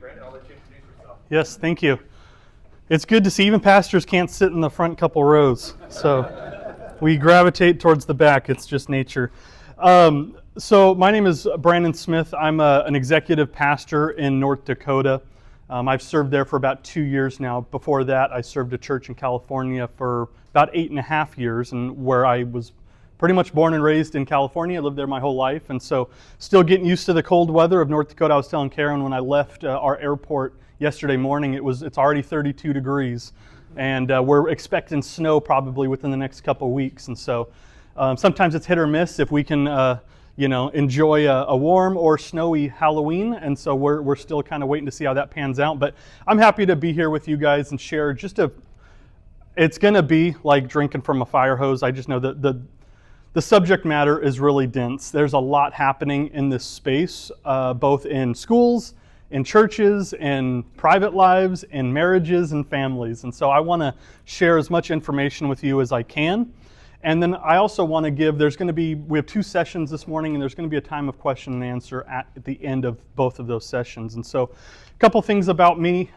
Brandon, I'll let you introduce yourself. Yes, thank you. It's good to see even pastors can't sit in the front couple rows, so we gravitate towards the back. It's just nature. So my name is Brandon Smith. I'm an executive pastor in North Dakota. I've served there for about 2 years now. Before that, I served a church in California for about 8.5 years, and where I was pretty much born and raised in California. I lived there my whole life, and so still getting used to the cold weather of North Dakota. I was telling Karen when I left our airport yesterday morning, it's already 32 degrees, and we're expecting snow probably within the next couple of weeks. And so sometimes it's hit or miss if we can enjoy a warm or snowy Halloween, and so we're still kind of waiting to see how that pans out. But I'm happy to be here with you guys and share it's going to be like drinking from a fire hose. I just know that the subject matter is really dense. There's a lot happening in this space, both in schools, in churches, in private lives, in marriages and families. And so I want to share as much information with you as I can. And then I also want to we have 2 sessions this morning, and there's going to be a time of question and answer at the end of both of those sessions. And so a couple things about me.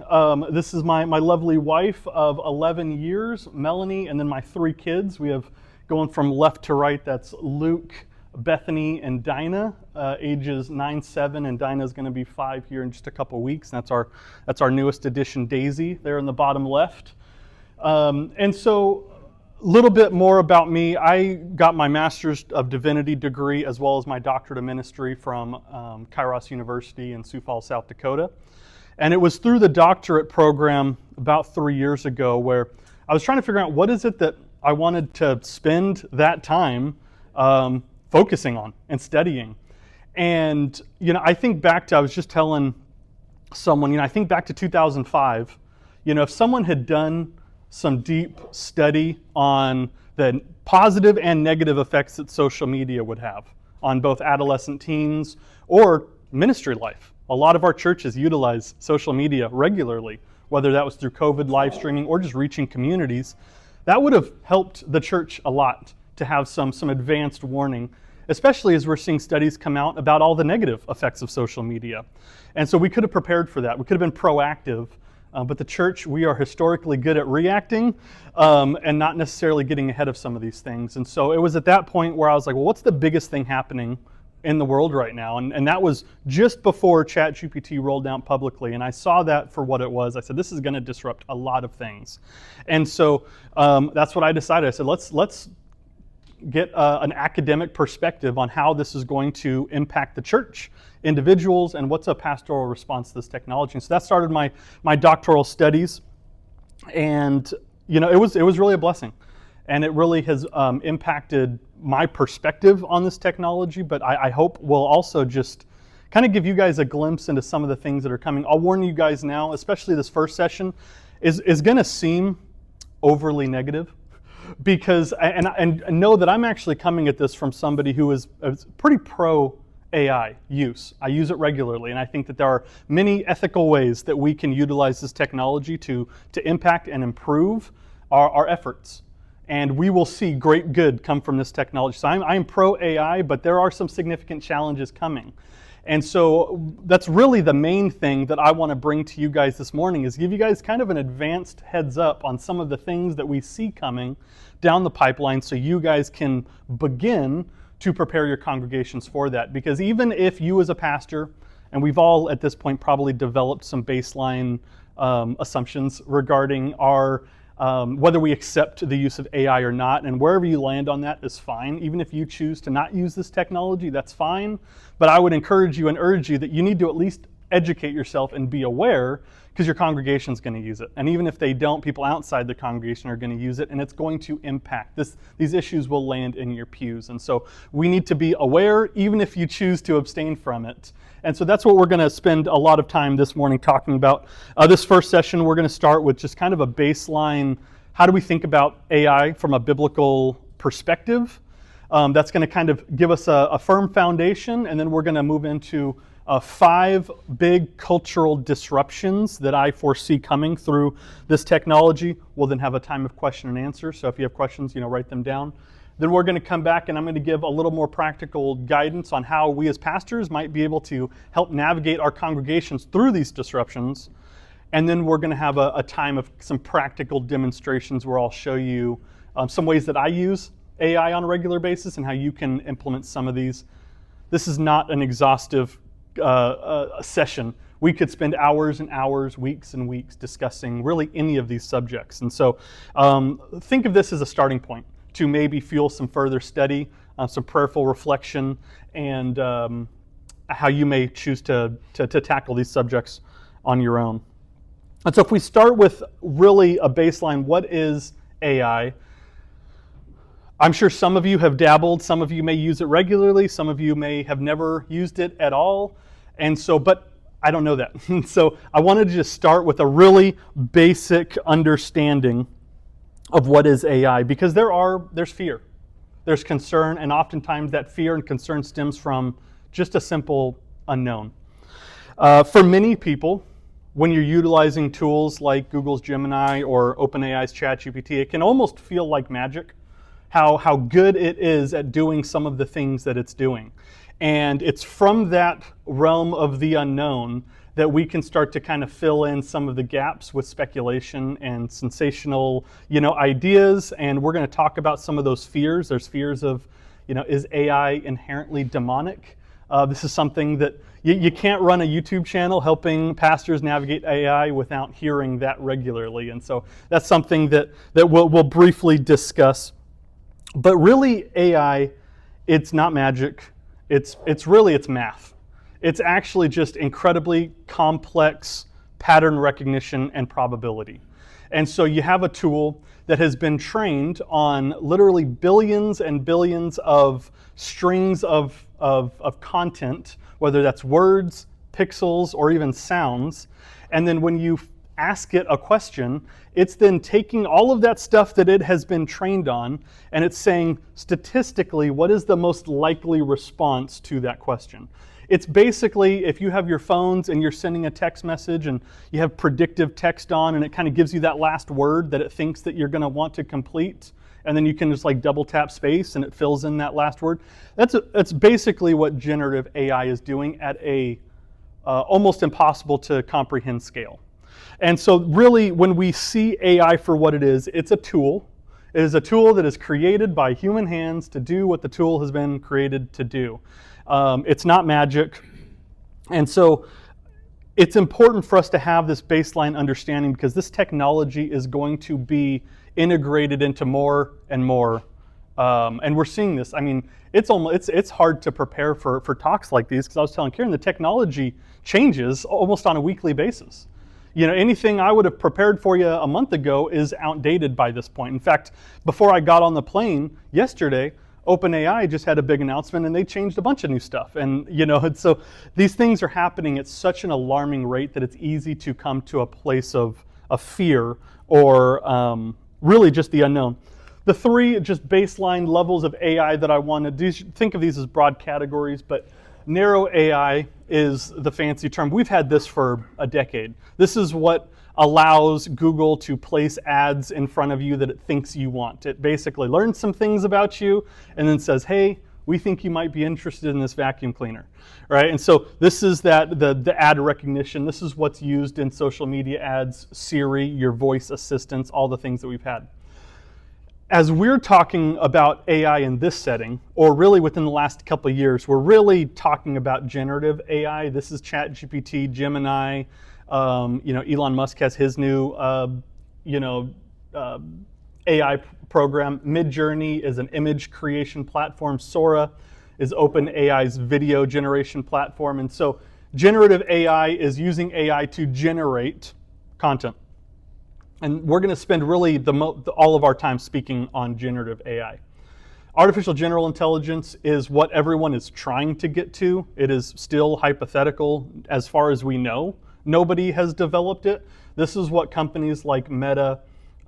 This is my lovely wife of 11 years, Melanie, and then my 3 kids. We have, going from left to right, that's Luke, Bethany, and Dinah, ages 9, 7, and Dinah's going to be 5 here in just a couple weeks. That's our newest addition, Daisy, there in the bottom left. And so a little bit more about me. I got my Master's of Divinity degree as well as my Doctorate of Ministry from Kairos University in Sioux Falls, South Dakota. And it was through the doctorate program about 3 years ago where I was trying to figure out what is it that I wanted to spend that time focusing on and studying. And, I think back to, I was just telling someone, I think back to 2005, if someone had done some deep study on the positive and negative effects that social media would have on both adolescent teens or ministry life. A lot of our churches utilize social media regularly, whether that was through COVID live streaming or just reaching communities. That would have helped the church a lot to have some advanced warning, especially as we're seeing studies come out about all the negative effects of social media. And so we could have prepared for that. We could have been proactive. But the church, we are historically good at reacting and not necessarily getting ahead of some of these things. And so it was at that point where I was like, well, what's the biggest thing happening in the world right now? And that was just before ChatGPT rolled out publicly. And I saw that for what it was. I said, this is going to disrupt a lot of things. And so that's what I decided. I said, let's get an academic perspective on how this is going to impact the church, individuals, and what's a pastoral response to this technology. And so that started my doctoral studies, and it was really a blessing, and it really has impacted my perspective on this technology. But I hope will also just kind of give you guys a glimpse into some of the things that are coming. I'll warn you guys now, especially this first session is going to seem overly negative. Because, and know that I'm actually coming at this from somebody who is pretty pro AI use. I use it regularly, and I think that there are many ethical ways that we can utilize this technology to impact and improve our efforts. And we will see great good come from this technology. So I'm pro AI, but there are some significant challenges coming. And so that's really the main thing that I want to bring to you guys this morning, is give you guys kind of an advanced heads up on some of the things that we see coming down the pipeline, so you guys can begin to prepare your congregations for that. Because even if you as a pastor, and we've all at this point probably developed some baseline assumptions regarding our whether we accept the use of AI or not, and wherever you land on that is fine. Even if you choose to not use this technology, that's fine. But I would encourage you and urge you that you need to at least educate yourself and be aware, because your congregation's going to use it. And even if they don't, people outside the congregation are going to use it, and it's going to impact this. These issues will land in your pews. And so we need to be aware, even if you choose to abstain from it. And so that's what we're going to spend a lot of time this morning talking about. This first session, we're going to start with just kind of a baseline. How do we think about AI from a biblical perspective? That's going to kind of give us a firm foundation, and then we're going to move into 5 big cultural disruptions that I foresee coming through this technology. We'll then have a time of question and answer. So if you have questions, write them down. Then we're going to come back and I'm going to give a little more practical guidance on how we as pastors might be able to help navigate our congregations through these disruptions. And then we're going to have a time of some practical demonstrations where I'll show you some ways that I use AI on a regular basis and how you can implement some of these. This is not an exhaustive session. We could spend hours and hours, weeks and weeks discussing really any of these subjects. And so think of this as a starting point to maybe fuel some further study, some prayerful reflection, and how you may choose to tackle these subjects on your own. And so if we start with really a baseline, what is AI? I'm sure some of you have dabbled, some of you may use it regularly, some of you may have never used it at all. And so, but I don't know that. So I wanted to just start with a really basic understanding of what is AI, because there's fear, there's concern, and oftentimes that fear and concern stems from just a simple unknown. For many people, when you're utilizing tools like Google's Gemini or OpenAI's ChatGPT, it can almost feel like magic, how good it is at doing some of the things that it's doing. And it's from that realm of the unknown that we can start to kind of fill in some of the gaps with speculation and sensational, ideas. And we're going to talk about some of those fears. There's fears of, is AI inherently demonic? This is something that you can't run a YouTube channel helping pastors navigate AI without hearing that regularly. And so that's something that we'll briefly discuss. But really, AI, it's not magic. It's math. It's actually just incredibly complex pattern recognition and probability. And so you have a tool that has been trained on literally billions and billions of strings of content, whether that's words, pixels, or even sounds. And then when you ask it a question, it's then taking all of that stuff that it has been trained on, and it's saying, statistically, what is the most likely response to that question? It's basically, if you have your phones and you're sending a text message and you have predictive text on, and it kind of gives you that last word that it thinks that you're going to want to complete, and then you can just like double tap space and it fills in that last word. That's basically what generative AI is doing at a almost impossible to comprehend scale. And so really, when we see AI for what it is, it's a tool. It is a tool that is created by human hands to do what the tool has been created to do. It's not magic. And so it's important for us to have this baseline understanding, because this technology is going to be integrated into more and more. And we're seeing this. I mean, it's hard to prepare for talks like these, because I was telling Karen, the technology changes almost on a weekly basis. Anything I would have prepared for you a month ago is outdated by this point. In fact, before I got on the plane yesterday, OpenAI just had a big announcement and they changed a bunch of new stuff. And, so these things are happening at such an alarming rate that it's easy to come to a place of fear or really just the unknown. The three just baseline levels of AI that I want to do, think of these as broad categories, but narrow AI is the fancy term. We've had this for a decade. This is what allows Google to place ads in front of you that it thinks you want. It basically learns some things about you and then says, hey, we think you might be interested in this vacuum cleaner, right? And so this is the ad recognition. This is what's used in social media ads, Siri, your voice assistants, all the things that we've had. As we're talking about AI in this setting, or really within the last couple of years, we're really talking about generative AI. This is ChatGPT, Gemini. Elon Musk has his new, AI program. Midjourney is an image creation platform. Sora is OpenAI's video generation platform. And so generative AI is using AI to generate content. And we're going to spend really all of our time speaking on generative AI. Artificial general intelligence is what everyone is trying to get to. It is still hypothetical as far as we know. Nobody has developed it. This is what companies like Meta,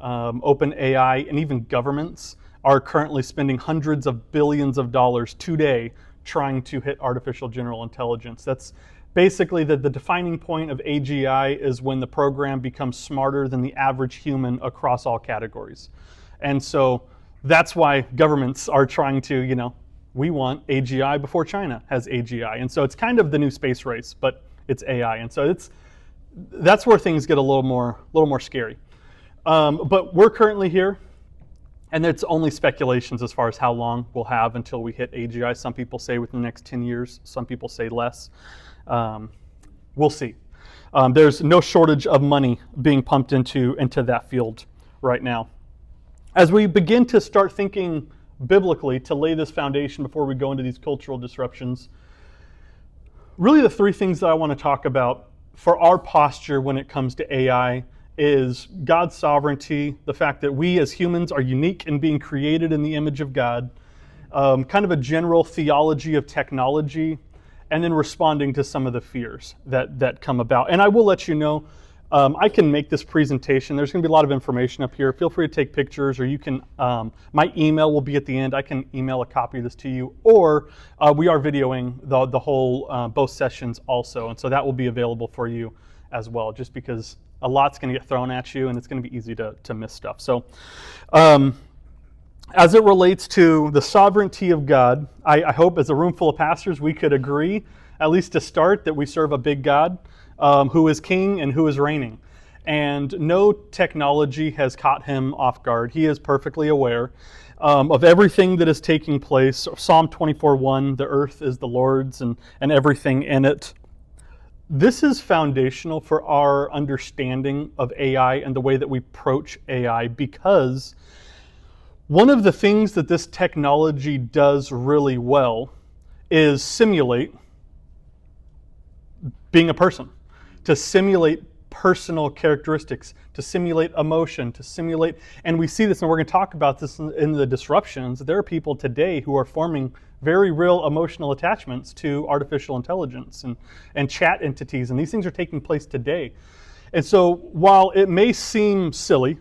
OpenAI, and even governments are currently spending hundreds of billions of dollars today trying to hit artificial general intelligence. That's basically the defining point of AGI is when the program becomes smarter than the average human across all categories. And so That's why governments are trying to, we want AGI before China has AGI. And so it's kind of the new space race, but it's AI. And so that's where things get a little more scary. But we're currently here, and it's only speculations as far as how long we'll have until we hit AGI. Some people say within the next 10 years. Some people say less. We'll see. There's no shortage of money being pumped into that field right now. As we begin to start thinking biblically to lay this foundation before we go into these cultural disruptions, really the three things that I want to talk about for our posture when it comes to AI is God's sovereignty, the fact that we as humans are unique in being created in the image of God, kind of a general theology of technology, and then responding to some of the fears that come about. And I will let you know, I can make this presentation. There's going to be a lot of information up here. Feel free to take pictures, or you can, my email will be at the end. I can email a copy of this to you, or we are videoing the whole, both sessions also. And so that will be available for you as well, just because a lot's going to get thrown at you and it's going to be easy to miss stuff. So as it relates to the sovereignty of God, I hope as a room full of pastors we could agree, at least to start, that we serve a big God who is king and who is reigning. And no technology has caught him off guard. He is perfectly aware of everything that is taking place. Psalm 24:1, the earth is the Lord's and everything in it. This is foundational for our understanding of AI and the way that we approach AI, because one of the things that this technology does really well is simulate being a person, to simulate personal characteristics, to simulate emotion, to simulate, and we see this, and we're going to talk about this in the disruptions. There are people today who are forming very real emotional attachments to artificial intelligence and chat entities, and these things are taking place today. And so while it may seem silly,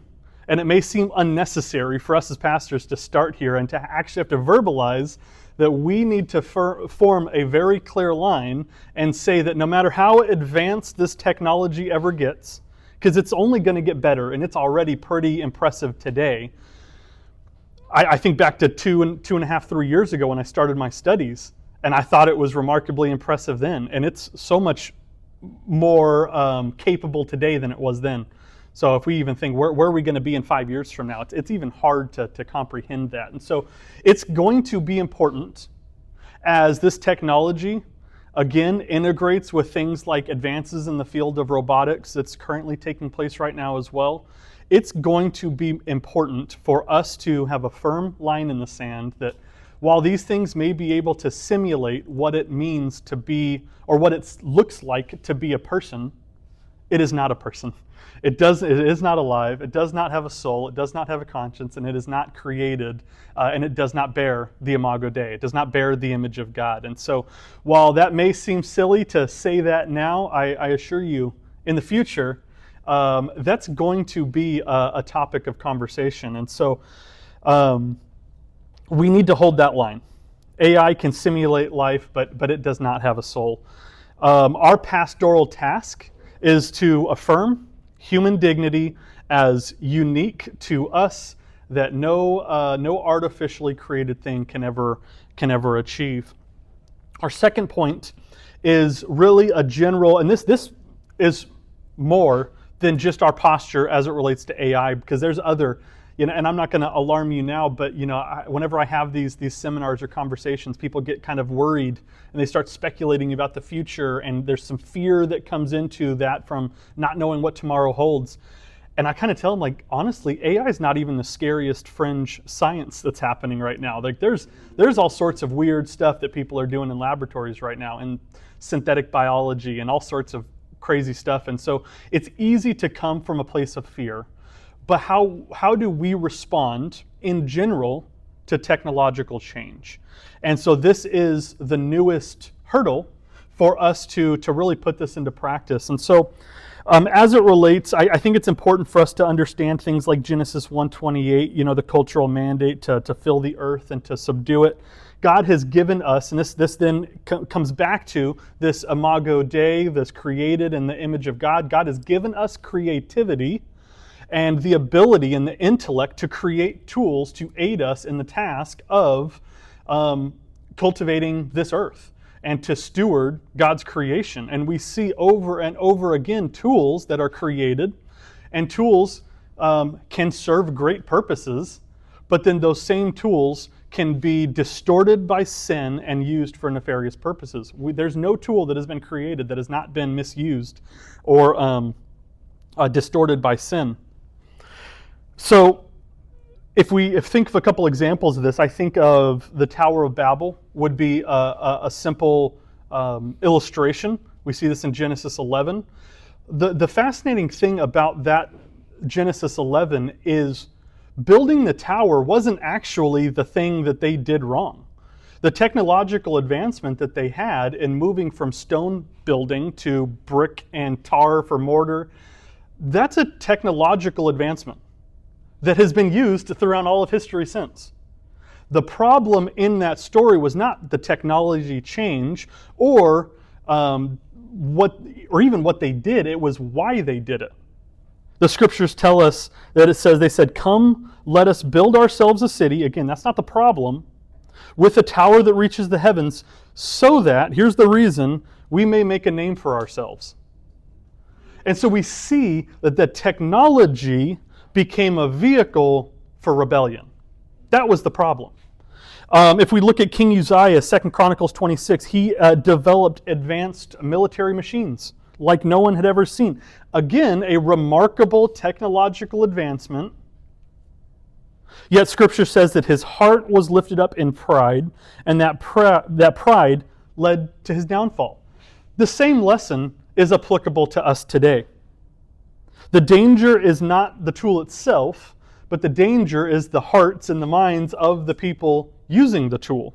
and it may seem unnecessary for us as pastors to start here and to actually have to verbalize that we need to form a very clear line and say that no matter how advanced this technology ever gets, because it's only going to get better and it's already pretty impressive today. I think back to two and a half, 3 years ago when I started my studies, and I thought it was remarkably impressive then, and it's so much more capable today than it was then. So if we even think, where are we going to be in 5 years from now? It's even hard to comprehend that. And so it's going to be important as this technology, again, integrates with things like advances in the field of robotics that's currently taking place right now as well. It's going to be important for us to have a firm line in the sand that while these things may be able to simulate what it means to be, or what it looks like to be a person, it is not a person. It is not alive, it does not have a soul, it does not have a conscience, and it is not created, and it does not bear the imago Dei. It does not bear the image of God. And so while that may seem silly to say that now, I assure you, in the future, that's going to be a topic of conversation. And so we need to hold that line. AI can simulate life, but it does not have a soul. Our pastoral task is to affirm human dignity as unique to us that no artificially created thing can ever achieve. Our second point is really a general, and this is more than just our posture as it relates to AI, because there's other, and I'm not going to alarm you now, but whenever I have these seminars or conversations, people get kind of worried and they start speculating about the future, and there's some fear that comes into that from not knowing what tomorrow holds. And I kind of tell them, like, honestly, AI is not even the scariest fringe science that's happening right now. Like, there's all sorts of weird stuff that people are doing in laboratories right now, and synthetic biology and all sorts of crazy stuff. And so it's easy to come from a place of fear. But how do we respond in general to technological change? And so this is the newest hurdle for us to really put this into practice. And so as it relates, I think it's important for us to understand things like Genesis 1:28, the cultural mandate to fill the earth and to subdue it. God has given us, and this then comes back to this imago Dei, this created in the image of God. God has given us creativity, and the ability and the intellect to create tools to aid us in the task of cultivating this earth and to steward God's creation. And we see over and over again tools that are created, and tools can serve great purposes, but then those same tools can be distorted by sin and used for nefarious purposes. There's no tool that has been created that has not been misused or distorted by sin. So if we think of a couple examples of this, I think of the Tower of Babel would be a simple illustration. We see this in Genesis 11. The fascinating thing about that Genesis 11 is building the tower wasn't actually the thing that they did wrong. The technological advancement that they had in moving from stone building to brick and tar for mortar, that's a technological advancement that has been used throughout all of history since. The problem in that story was not the technology change or even what they did, it was why they did it. The scriptures tell us that they said, "Come, let us build ourselves a city." Again, that's not the problem. "With a tower that reaches the heavens, so that," here's the reason, "we may make a name for ourselves." And so we see that the technology became a vehicle for rebellion. That was the problem. If we look at King Uzziah, 2 Chronicles 26, he developed advanced military machines like no one had ever seen. Again, a remarkable technological advancement. Yet Scripture says that his heart was lifted up in pride, and that pride led to his downfall. The same lesson is applicable to us today. The danger is not the tool itself, but the danger is the hearts and the minds of the people using the tool.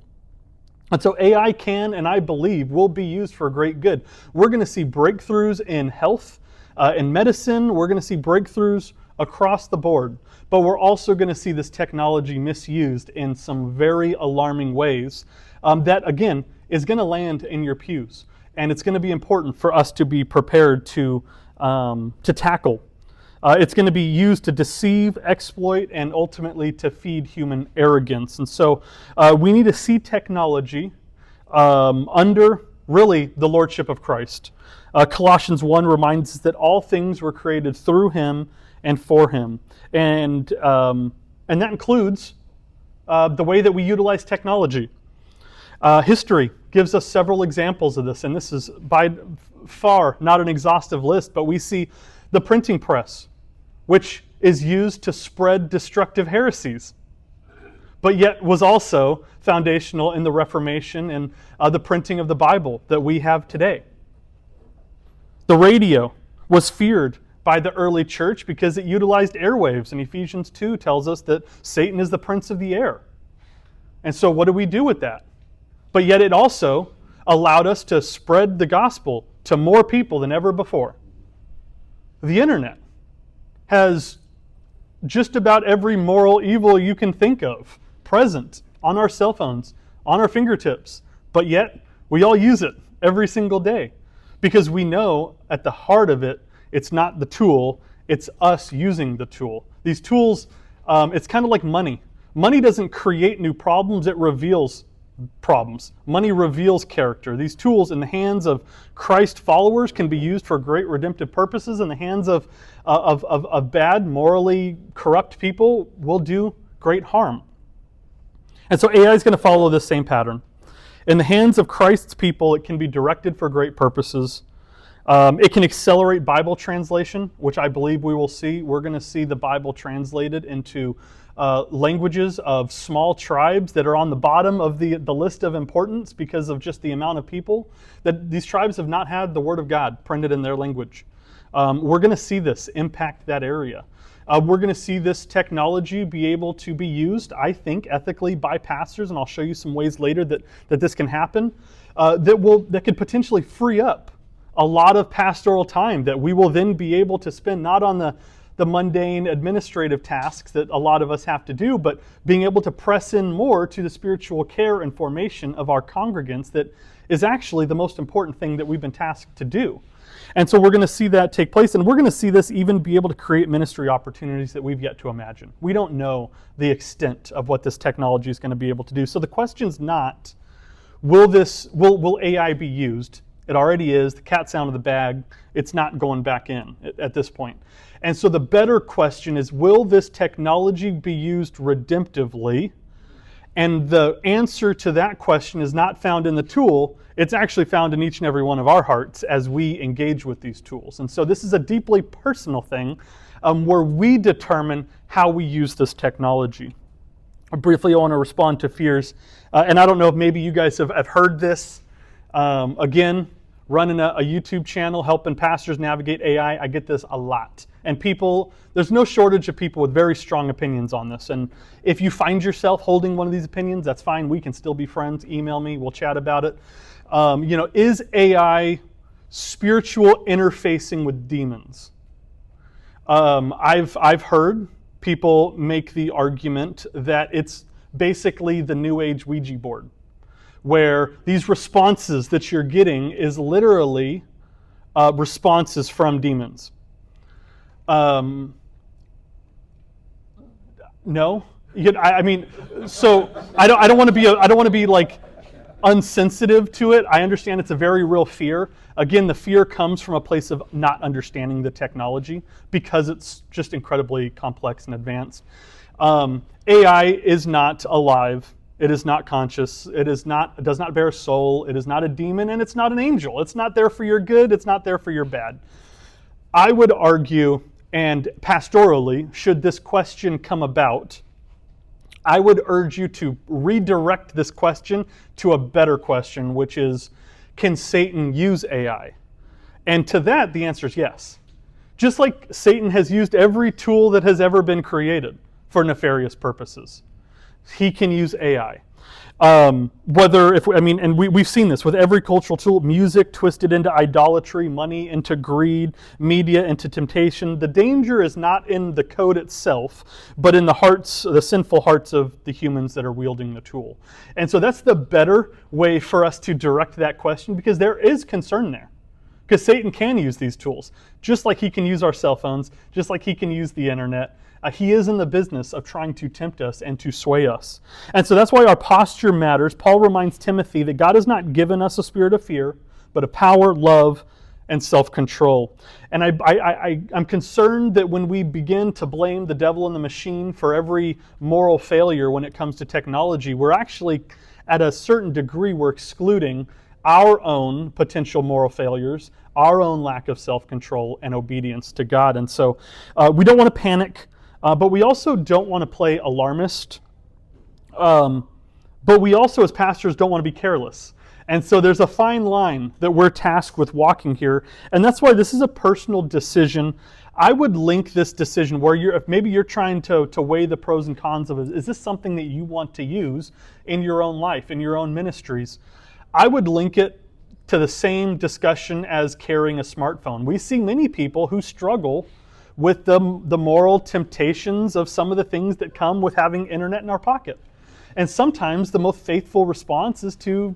And so AI can, and I believe, will be used for great good. We're going to see breakthroughs in health, in medicine. We're going to see breakthroughs across the board. But we're also going to see this technology misused in some very alarming ways that, again, is going to land in your pews. And it's going to be important for us to be prepared to tackle. It's going to be used to deceive, exploit, and ultimately to feed human arrogance. And so we need to see technology under, really, the lordship of Christ. Colossians 1 reminds us that all things were created through Him and for Him. And that includes the way that we utilize technology. History gives us several examples of this, and this is by far not an exhaustive list, but we see the printing press, which is used to spread destructive heresies, but yet was also foundational in the Reformation and the printing of the Bible that we have today. The radio was feared by the early church because it utilized airwaves, and Ephesians 2 tells us that Satan is the prince of the air. And so what do we do with that? But yet it also allowed us to spread the gospel to more people than ever before. The internet has just about every moral evil you can think of present on our cell phones, on our fingertips, but yet we all use it every single day because we know at the heart of it, it's not the tool, it's us using the tool. These tools, it's kind of like money. Money doesn't create new problems, it reveals problems. Money reveals character. These tools in the hands of Christ followers can be used for great redemptive purposes. In the hands of bad, morally corrupt people will do great harm. And so AI is going to follow this same pattern. In the hands of Christ's people, it can be directed for great purposes. It can accelerate Bible translation, which I believe we will see. We're going to see the Bible translated into languages of small tribes that are on the bottom of the list of importance because of just the amount of people that these tribes have not had the Word of God printed in their language. We're going to see this impact that area. We're going to see this technology be able to be used, I think, ethically by pastors, and I'll show you some ways later that this can happen, that could potentially free up a lot of pastoral time that we will then be able to spend not on the mundane administrative tasks that a lot of us have to do, but being able to press in more to the spiritual care and formation of our congregants that is actually the most important thing that we've been tasked to do. And so we're going to see that take place, and we're going to see this even be able to create ministry opportunities that we've yet to imagine. We don't know the extent of what this technology is going to be able to do. So the question's not, will AI be used? It already is. The cat's out of the bag. It's not going back in at this point. And so the better question is, will this technology be used redemptively? And the answer to that question is not found in the tool. It's actually found in each and every one of our hearts as we engage with these tools. And so this is a deeply personal thing where we determine how we use this technology. Briefly, I want to respond to fears. And I don't know if maybe you guys have heard this. Again, running a YouTube channel, helping pastors navigate AI, I get this a lot. And people, there's no shortage of people with very strong opinions on this. And if you find yourself holding one of these opinions, that's fine. We can still be friends. Email me. We'll chat about it. Is AI spiritual interfacing with demons? I've heard people make the argument that it's basically the New Age Ouija board, where these responses that you're getting is literally responses from demons. No, I mean, so I don't want to be like unsensitive to it. I understand it's a very real fear. Again, the fear comes from a place of not understanding the technology because it's just incredibly complex and advanced. AI is not alive. It is not conscious. It does not bear a soul. It is not a demon, and it's not an angel. It's not there for your good. It's not there for your bad. I would argue, and pastorally, should this question come about, I would urge you to redirect this question to a better question, which is, can Satan use AI? And to that, the answer is yes. Just like Satan has used every tool that has ever been created for nefarious purposes, he can use AI. We've seen this with every cultural tool: music twisted into idolatry, money into greed, media into temptation. The danger is not in the code itself, but in the sinful hearts of the humans that are wielding the tool. And so that's the better way for us to direct that question, because there is concern there. Because Satan can use these tools, just like he can use our cell phones, just like he can use the internet. He is in the business of trying to tempt us and to sway us. And so that's why our posture matters. Paul reminds Timothy that God has not given us a spirit of fear, but of power, love, and self-control. And I'm concerned that when we begin to blame the devil and the machine for every moral failure when it comes to technology, we're actually, at a certain degree, we're excluding our own potential moral failures, our own lack of self-control and obedience to God. And so we don't want to panic. But we also don't want to play alarmist. But we also, as pastors, don't want to be careless. And so there's a fine line that we're tasked with walking here. And that's why this is a personal decision. I would link this decision where if maybe you're trying to weigh the pros and cons of it. Is this something that you want to use in your own life, in your own ministries? I would link it to the same discussion as carrying a smartphone. We see many people who struggle with the moral temptations of some of the things that come with having internet in our pocket. And sometimes the most faithful response is to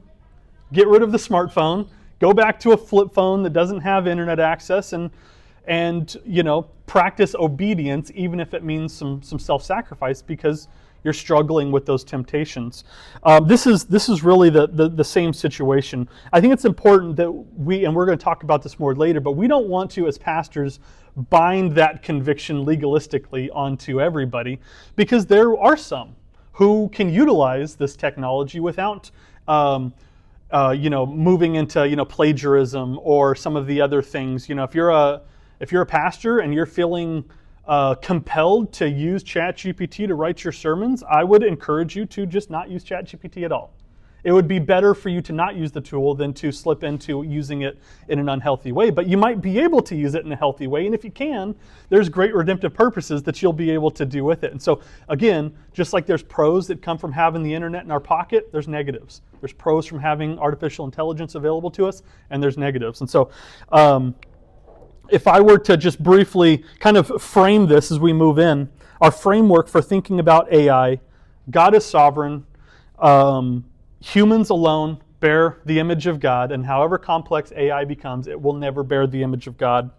get rid of the smartphone, go back to a flip phone that doesn't have internet access, and practice obedience, even if it means some self-sacrifice, because you're struggling with those temptations. This is really the same situation. I think it's important that and we're going to talk about this more later, but we don't want to, as pastors, bind that conviction legalistically onto everybody, because there are some who can utilize this technology without moving into plagiarism or some of the other things. If you're a pastor and you're feeling compelled to use ChatGPT to write your sermons, I would encourage you to just not use ChatGPT at all. It would be better for you to not use the tool than to slip into using it in an unhealthy way. But you might be able to use it in a healthy way. And if you can, there's great redemptive purposes that you'll be able to do with it. And so, again, just like there's pros that come from having the internet in our pocket, there's negatives. There's pros from having artificial intelligence available to us, and there's negatives. And so, if I were to just briefly kind of frame this as we move in, our framework for thinking about AI: God is sovereign, humans alone bear the image of God, and however complex AI becomes, it will never bear the image of God.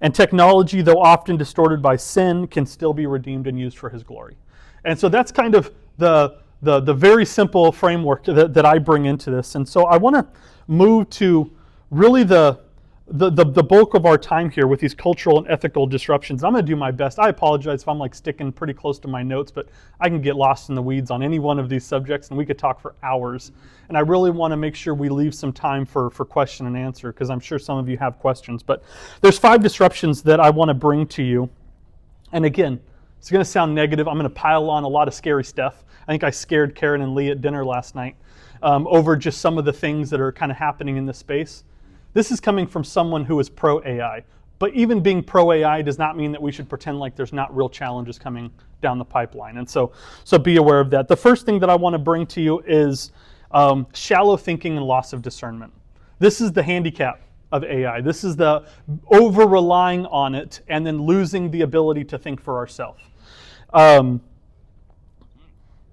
And technology, though often distorted by sin, can still be redeemed and used for His glory. And so that's kind of the very simple framework that I bring into this. And so I want to move to really the bulk of our time here with these cultural and ethical disruptions. I'm going to do my best. I apologize if I'm like sticking pretty close to my notes, but I can get lost in the weeds on any one of these subjects, and we could talk for hours. And I really want to make sure we leave some time for question and answer, because I'm sure some of you have questions. But there's 5 disruptions that I want to bring to you. And again, it's going to sound negative. I'm going to pile on a lot of scary stuff. I think I scared Karen and Lee at dinner last night over just some of the things that are kind of happening in this space. This is coming from someone who is pro-AI. But even being pro-AI does not mean that we should pretend like there's not real challenges coming down the pipeline. And so be aware of that. The first thing that I want to bring to you is shallow thinking and loss of discernment. This is the handicap of AI. This is the over-relying on it and then losing the ability to think for ourselves.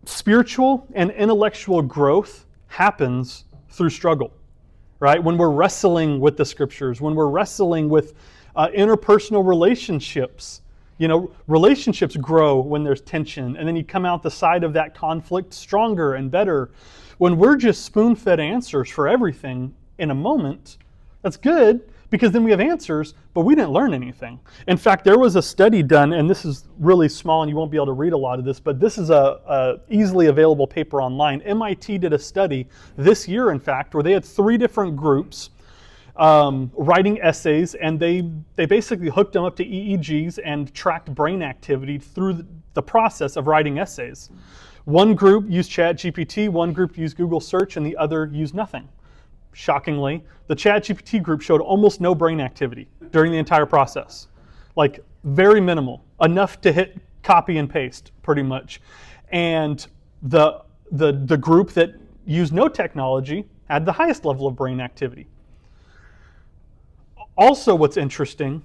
Spiritual and intellectual growth happens through struggle. Right? When we're wrestling with the scriptures, when we're wrestling with interpersonal relationships, relationships grow when there's tension, and then you come out the side of that conflict stronger and better. When we're just spoon-fed answers for everything in a moment, that's good, because then we have answers, but we didn't learn anything. In fact, there was a study done, and this is really small and you won't be able to read a lot of this, but this is a easily available paper online. MIT did a study this year, in fact, where they had 3 different groups writing essays, and they basically hooked them up to EEGs and tracked brain activity through the process of writing essays. One group used ChatGPT, one group used Google search, and the other used nothing. Shockingly, the ChatGPT group showed almost no brain activity during the entire process. Like, very minimal. Enough to hit copy and paste, pretty much. And the group that used no technology had the highest level of brain activity. Also, what's interesting,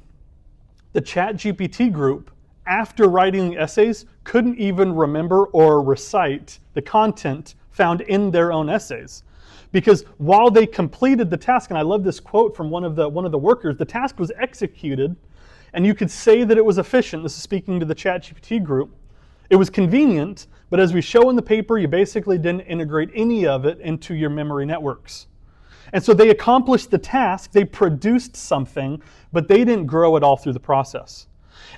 the ChatGPT group, after writing the essays, couldn't even remember or recite the content found in their own essays. Because while they completed the task, and I love this quote from one of the workers, the task was executed, and you could say that it was efficient. This is speaking to the ChatGPT group. It was convenient, but as we show in the paper, you basically didn't integrate any of it into your memory networks. And so they accomplished the task, they produced something, but they didn't grow it all through the process.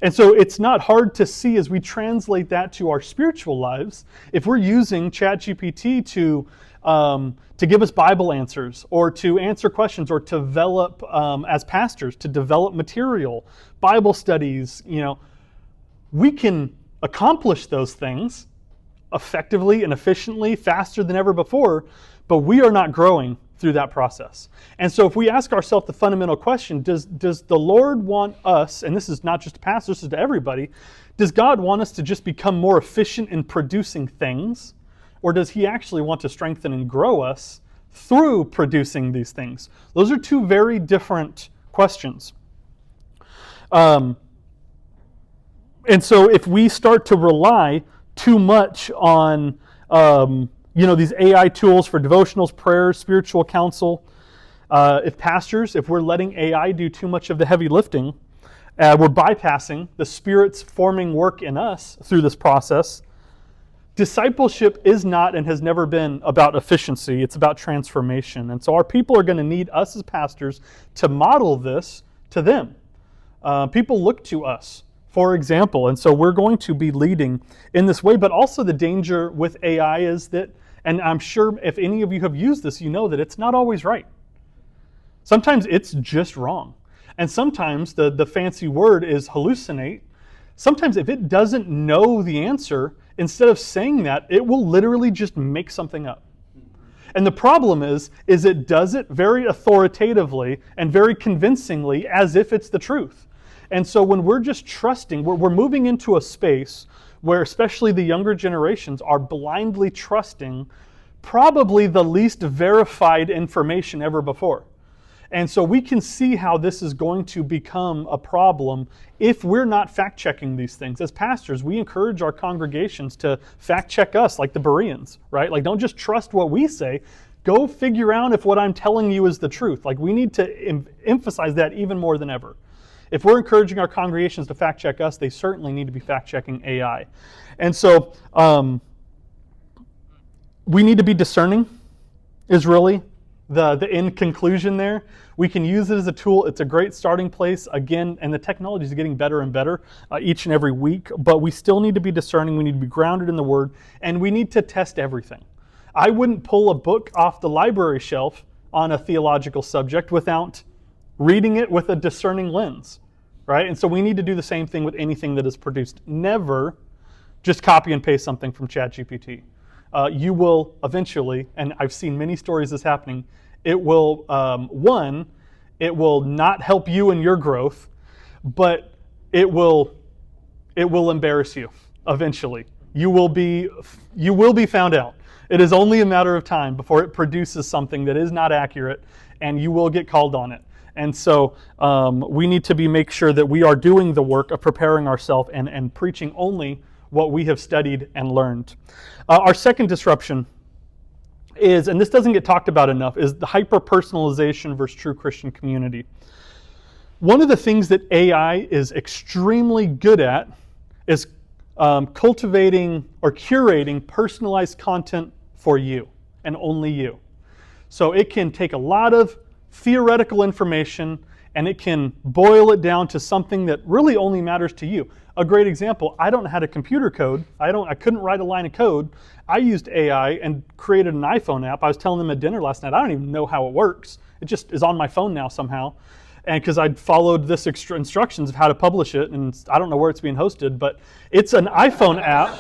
And so it's not hard to see as we translate that to our spiritual lives. If we're using ChatGPT to give us Bible answers, or to answer questions, or to develop, as pastors, to develop material, Bible studies, we can accomplish those things effectively and efficiently, faster than ever before, but we are not growing through that process. And so if we ask ourselves the fundamental question, does the Lord want us, and this is not just to pastors, this is to everybody, does God want us to just become more efficient in producing things? Or does He actually want to strengthen and grow us through producing these things? Those are 2 very different questions. And so if we start to rely too much on these AI tools for devotionals, prayers, spiritual counsel, if we're letting AI do too much of the heavy lifting, we're bypassing the Spirit's forming work in us through this process. Discipleship is not and has never been about efficiency. It's about transformation. And so our people are going to need us as pastors to model this to them. People look to us, for example. And so we're going to be leading in this way. But also the danger with AI is that, and I'm sure if any of you have used this, you know that it's not always right. Sometimes it's just wrong. And sometimes the fancy word is hallucinate. Sometimes if it doesn't know the answer, instead of saying that, it will literally just make something up. And the problem is it does it very authoritatively and very convincingly as if it's the truth. And so when we're just trusting, we're moving into a space where especially the younger generations are blindly trusting probably the least verified information ever before. And so we can see how this is going to become a problem if we're not fact-checking these things. As pastors, we encourage our congregations to fact-check us like the Bereans, right? Like, don't just trust what we say, Go figure out if what I'm telling you is the truth. Like, we need to emphasize that even more than ever. If we're encouraging our congregations to fact check us, they certainly need to be fact checking AI. And so we need to be discerning is really the end conclusion there. We can use it as a tool. It's a great starting place. Again, and the technology is getting better and better each and every week, but we still need to be discerning. We need to be grounded in the Word, and we need to test everything. I wouldn't pull a book off the library shelf on a theological subject without reading it with a discerning lens, right? And so we need to do the same thing with anything that is produced. Never just copy and paste something from ChatGPT. You will eventually, and I've seen many stories this happening, it will, it will not help you in your growth, but it will embarrass you eventually. You will be found out. It is only a matter of time before it produces something that is not accurate, and you will get called on it. And so we need to make sure that we are doing the work of preparing ourselves and preaching only what we have studied and learned. Our second disruption is, and this doesn't get talked about enough, is the hyper-personalization versus true Christian community. One of the things that AI is extremely good at is cultivating or curating personalized content for you and only you. So it can take a lot of theoretical information and it can boil it down to something that really only matters to you. A great example, I don't know how to computer code. I couldn't write a line of code. I used AI and created an iPhone app. I was telling them at dinner last night, I don't even know how it works. It just is on my phone now somehow. And because I'd followed this instructions of how to publish it, and I don't know where it's being hosted, but it's an iPhone app,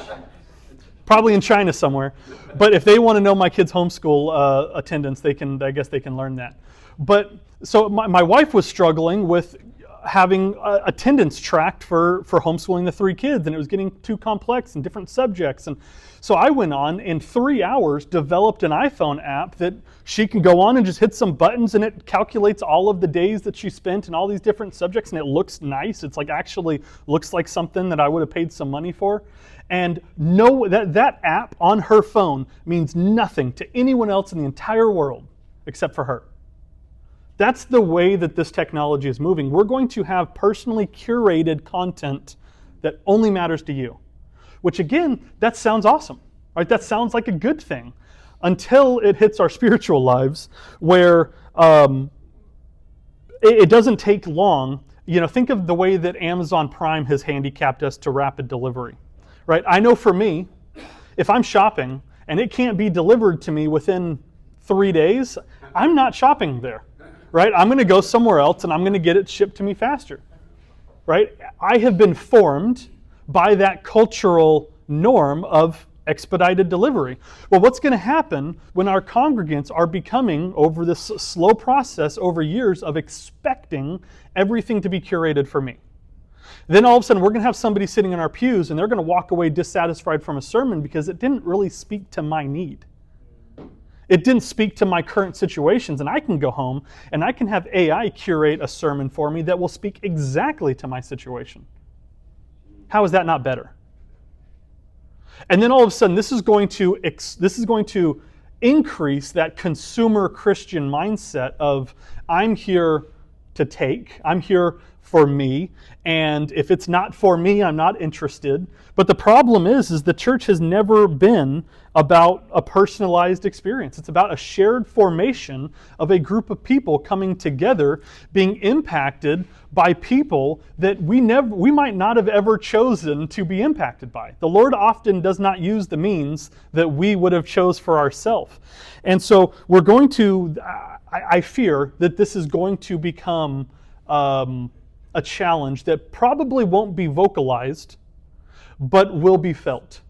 probably in China somewhere. But if they want to know my kids' homeschool attendance, I guess they can learn that. But so my wife was struggling with having attendance tracked for homeschooling the 3 kids, and it was getting too complex and different subjects. And so I went on, in 3 hours, developed an iPhone app that she can go on and just hit some buttons, and it calculates all of the days that she spent in all these different subjects, and it looks nice. It's like actually looks like something that I would have paid some money for. And that app on her phone means nothing to anyone else in the entire world except for her. That's the way that this technology is moving. We're going to have personally curated content that only matters to you. Which again, that sounds awesome, right? That sounds like a good thing until it hits our spiritual lives, where it doesn't take long. You know, think of the way that Amazon Prime has handicapped us to rapid delivery, right? I know for me, if I'm shopping and it can't be delivered to me within 3 days, I'm not shopping there. Right? I'm going to go somewhere else and I'm going to get it shipped to me faster. Right? I have been formed by that cultural norm of expedited delivery. Well, what's going to happen when our congregants are becoming, over this slow process over years of expecting everything to be curated for me? Then all of a sudden we're going to have somebody sitting in our pews and they're going to walk away dissatisfied from a sermon because it didn't really speak to my need. It didn't speak to my current situations, and I can go home and I can have AI curate a sermon for me that will speak exactly to my situation. How is that not better? And then all of a sudden, this is going to increase that consumer Christian mindset of, I'm here to take, I'm here for me, and if it's not for me, I'm not interested. But the problem is the church has never been about a personalized experience. It's about a shared formation of a group of people coming together, being impacted by people that we might not have ever chosen to be impacted by. The Lord often does not use the means that we would have chose for ourselves. And so we're going to, I fear that this is going to become a challenge that probably won't be vocalized, but will be felt.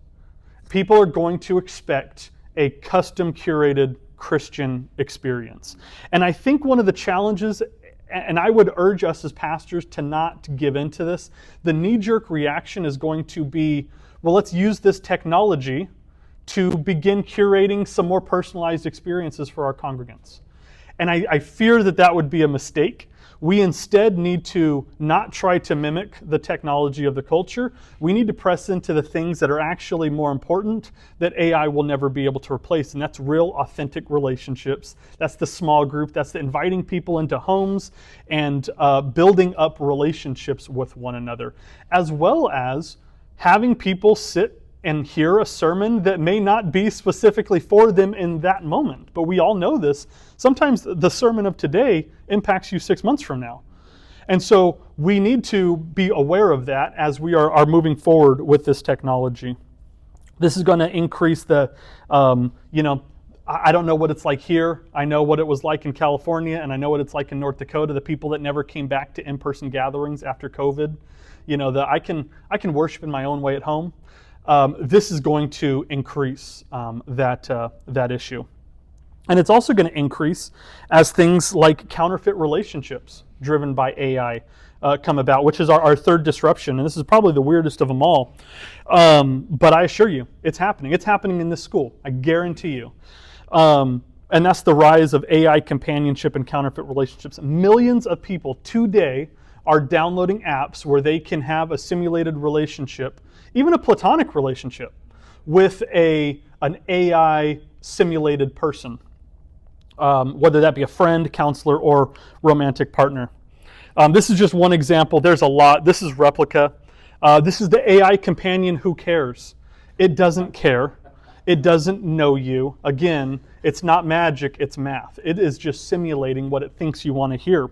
People are going to expect a custom curated Christian experience. And I think one of the challenges, and I would urge us as pastors to not give into this, the knee-jerk reaction is going to be, well, let's use this technology to begin curating some more personalized experiences for our congregants. And I fear that would be a mistake. We instead need to not try to mimic the technology of the culture. We need to press into the things that are actually more important that AI will never be able to replace, and that's real, authentic relationships. That's the small group. That's the inviting people into homes and building up relationships with one another, as well as having people sit and hear a sermon that may not be specifically for them in that moment. But we all know this. Sometimes the sermon of today impacts you 6 months from now. And so we need to be aware of that as we are moving forward with this technology. This is going to increase the, I don't know what it's like here. I know what it was like in California, and I know what it's like in North Dakota, the people that never came back to in-person gatherings after COVID. I can worship in my own way at home. This is going to increase that issue. And it's also going to increase as things like counterfeit relationships driven by AI come about, which is our third disruption. And this is probably the weirdest of them all. But I assure you, it's happening. It's happening in this school. I guarantee you. And that's the rise of AI companionship and counterfeit relationships. Millions of people today are downloading apps where they can have a simulated relationship, even a platonic relationship, with an AI simulated person, whether that be a friend, counselor, or romantic partner. This is just one example. There's a lot. This is Replica. This is the AI companion who cares. It doesn't care. It doesn't know you. Again, it's not magic, it's math. It is just simulating what it thinks you want to hear.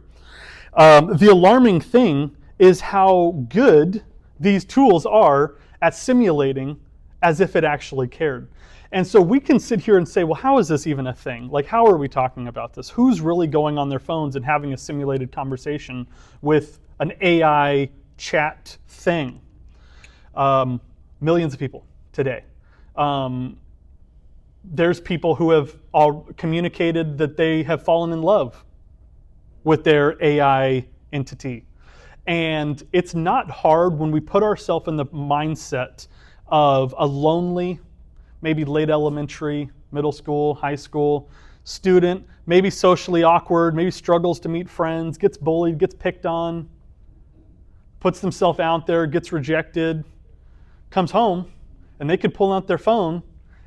The alarming thing is how good these tools are at simulating as if it actually cared. And so we can sit here and say, well, how is this even a thing? Like, how are we talking about this? Who's really going on their phones and having a simulated conversation with an AI chat thing? Millions of people today. There's people who have all communicated that they have fallen in love with their AI entity. And it's not hard when we put ourselves in the mindset of a lonely, maybe late elementary, middle school, high school student, maybe socially awkward, maybe struggles to meet friends, gets bullied, gets picked on, puts themselves out there, gets rejected, comes home, and they could pull out their phone,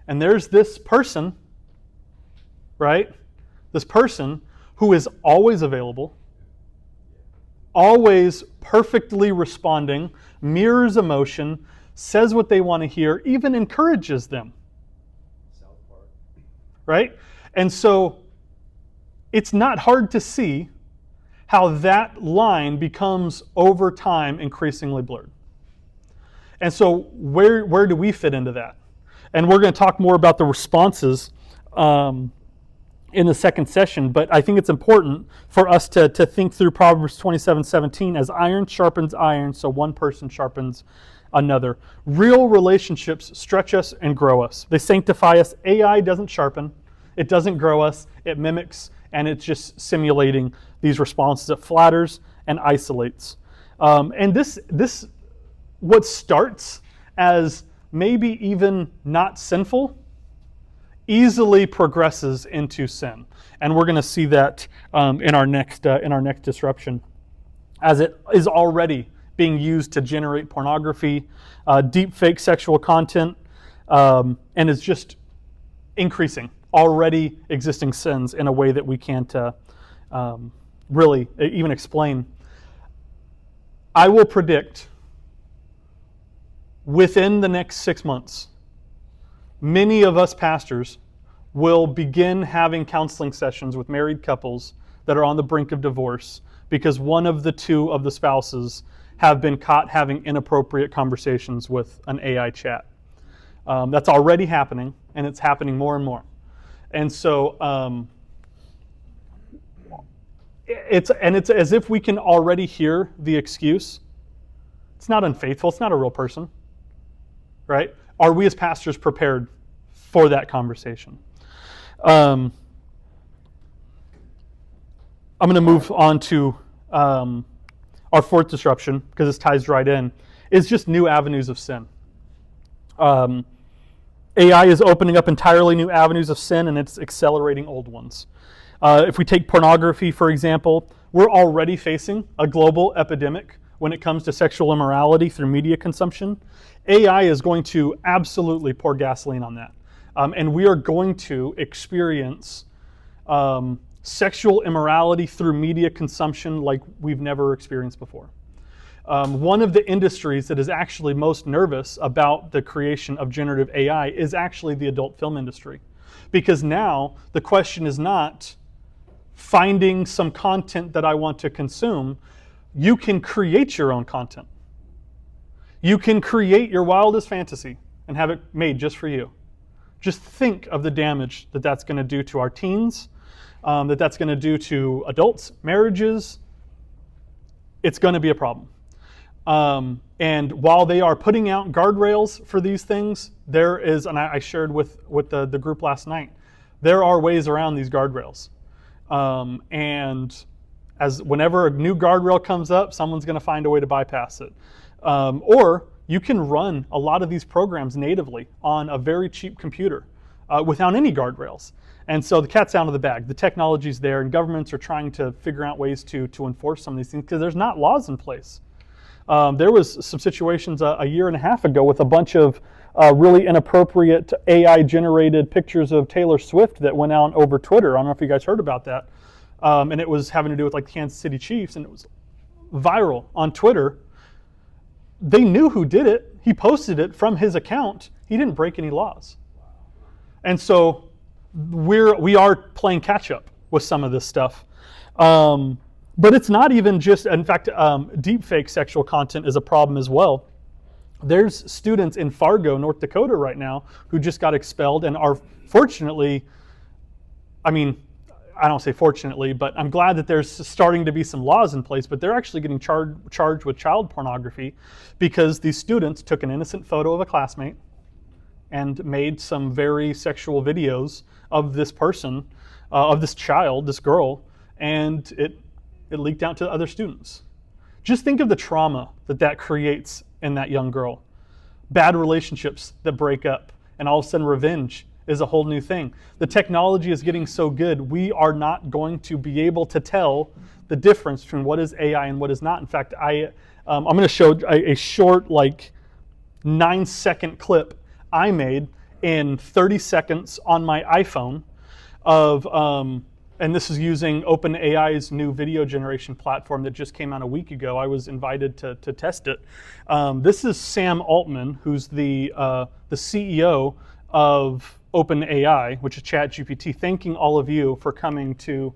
and there's this person, right? This person who is always available, always perfectly responding, mirrors emotion, says what they want to hear, even encourages them. Right? And so it's not hard to see how that line becomes over time increasingly blurred. And so where do we fit into that? And we're going to talk more about the responses in the second session, but I think it's important for us to think through Proverbs 27:17 as iron sharpens iron, so one person sharpens another. Real relationships stretch us and grow us. They sanctify us. AI doesn't sharpen. It doesn't grow us. It mimics, and it's just simulating these responses. It flatters and isolates. And this what starts as maybe even not sinful easily progresses into sin. And we're going to see that in our next disruption, as it is already being used to generate pornography, deep fake sexual content, and is just increasing already existing sins in a way that we can't really even explain. I will predict within the next 6 months, many of us pastors will begin having counseling sessions with married couples that are on the brink of divorce because one of the two of the spouses have been caught having inappropriate conversations with an AI chat. That's already happening, and it's happening more and more. And so it's as if we can already hear the excuse. It's not unfaithful. It's not a real person, right? Are we as pastors prepared for that conversation? I'm going to move on to our fourth disruption, because this ties right in, is just new avenues of sin. AI is opening up entirely new avenues of sin, and it's accelerating old ones. If we take pornography, for example, We're already facing a global epidemic when it comes to sexual immorality through media consumption. AI is going to absolutely pour gasoline on that. And we are going to experience sexual immorality through media consumption like we've never experienced before. One of the industries that is actually most nervous about the creation of generative AI is actually the adult film industry. Because now the question is not finding some content that I want to consume. You can create your own content. You can create your wildest fantasy and have it made just for you. Just think of the damage that that's going to do to our teens, that's going to do to adults, marriages. It's going to be a problem. And while they are putting out guardrails for these things, there is, and I shared with the group last night, there are ways around these guardrails. And as whenever a new guardrail comes up, someone's going to find a way to bypass it. Or you can run a lot of these programs natively on a very cheap computer without any guardrails. And so the cat's out of the bag. The technology's there, and governments are trying to figure out ways to enforce some of these things because there's not laws in place. There was some situations a year and a half ago with a bunch of really inappropriate AI-generated pictures of Taylor Swift that went out over Twitter. I don't know if you guys heard about that. And it was having to do with like the Kansas City Chiefs, and it was viral on Twitter. They knew who did it. He posted it from his account. He didn't break any laws. And so we are playing catch up with some of this stuff. But it's not even just, in fact, deepfake sexual content is a problem as well. There's students in Fargo, North Dakota right now who just got expelled and are fortunately, I don't say fortunately, but I'm glad that there's starting to be some laws in place, but they're actually getting charged with child pornography because these students took an innocent photo of a classmate and made some very sexual videos of this person, of this child, this girl, and it leaked out to other students. Just think of the trauma that creates in that young girl. Bad relationships that break up, and all of a sudden revenge is a whole new thing. The technology is getting so good, we are not going to be able to tell the difference between what is AI and what is not. In fact, I'm going to show a short, 9-second clip I made in 30 seconds on my iPhone of, and this is using OpenAI's new video generation platform that just came out a week ago. I was invited to test it. This is Sam Altman, who's the CEO of OpenAI, which is ChatGPT, thanking all of you for coming to. I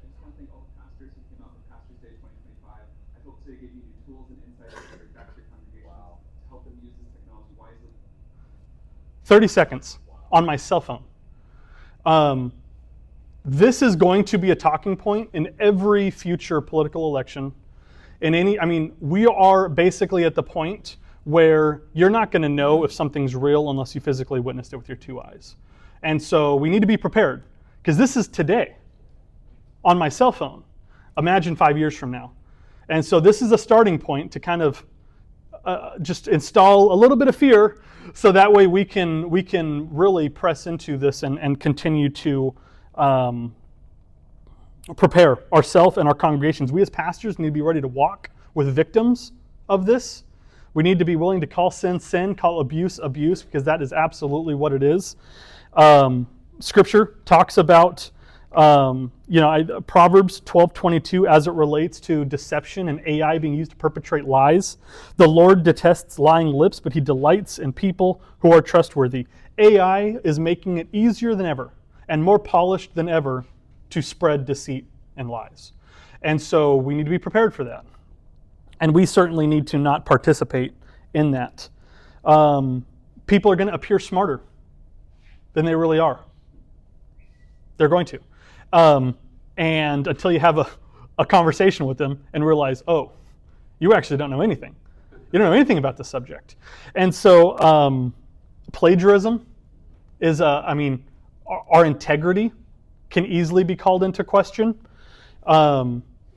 just want to thank all the pastors who came out for Pastors Day 2025. I hope to give you new tools and insights to bring back to your congregations to help them use this technology wisely. 30 seconds on my cell phone. This is going to be a talking point in every future political election. We are basically at the point where you're not going to know if something's real unless you physically witnessed it with your two eyes. And so we need to be prepared, because this is today on my cell phone. Imagine 5 years from now. And so this is a starting point to kind of just install a little bit of fear, so that way we can really press into this and continue to prepare ourselves and our congregations. We as pastors need to be ready to walk with victims of this. We need to be willing to call sin, sin, call abuse, abuse, because that is absolutely what it is. Scripture talks about, Proverbs 12:22 as it relates to deception and AI being used to perpetrate lies. The Lord detests lying lips, but he delights in people who are trustworthy. AI is making it easier than ever and more polished than ever to spread deceit and lies. And so we need to be prepared for that. And we certainly need to not participate in that. People are going to appear smarter than they really are. They're going to. And until you have a conversation with them and realize, oh, you actually don't know anything. You don't know anything about the subject. And so plagiarism is, our integrity can easily be called into question.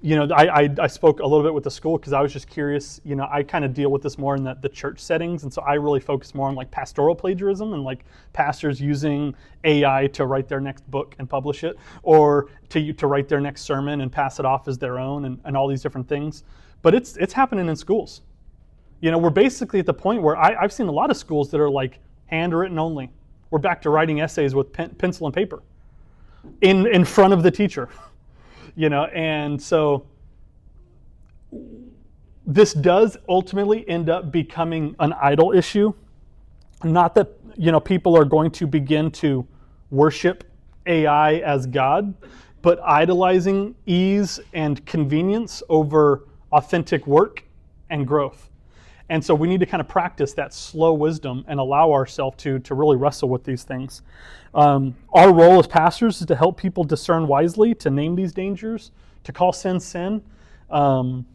I spoke a little bit with the school because I was just curious. I kind of deal with this more in the church settings, and so I really focus more on like pastoral plagiarism and like pastors using AI to write their next book and publish it, or to write their next sermon and pass it off as their own, and all these different things. But it's happening in schools. We're basically at the point where I've seen a lot of schools that are like handwritten only. We're back to writing essays with pencil and paper in front of the teacher. And so this does ultimately end up becoming an idol issue. Not that, people are going to begin to worship AI as God, but idolizing ease and convenience over authentic work and growth. And so we need to kind of practice that slow wisdom and allow ourselves to really wrestle with these things. Our role as pastors is to help people discern wisely, to name these dangers, to call sin sin, and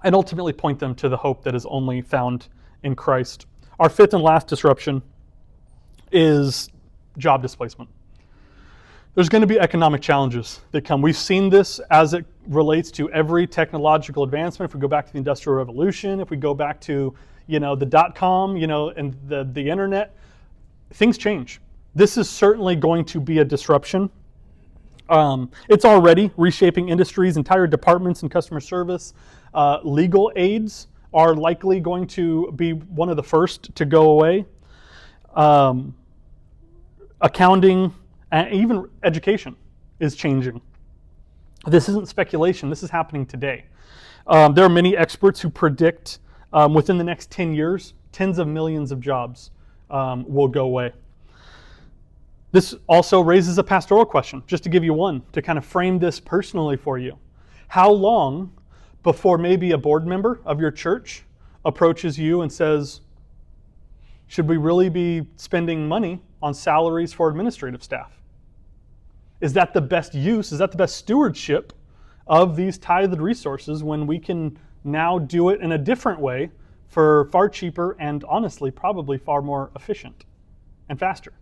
ultimately point them to the hope that is only found in Christ. Our fifth and last disruption is job displacement. There's going to be economic challenges that come. We've seen this as it relates to every technological advancement. If we go back to the Industrial Revolution, if we go back to the .com, and the internet, things change. This is certainly going to be a disruption. It's already reshaping industries, entire departments in customer service. Legal aids are likely going to be one of the first to go away. Accounting, and even education is changing. This isn't speculation. This is happening today. There are many experts who predict within the next 10 years, tens of millions of jobs will go away. This also raises a pastoral question, just to give you one, to kind of frame this personally for you. How long before maybe a board member of your church approaches you and says, should we really be spending money on salaries for administrative staff? Is that the best use? Is that the best stewardship of these tithed resources when we can now do it in a different way for far cheaper and honestly probably far more efficient and faster?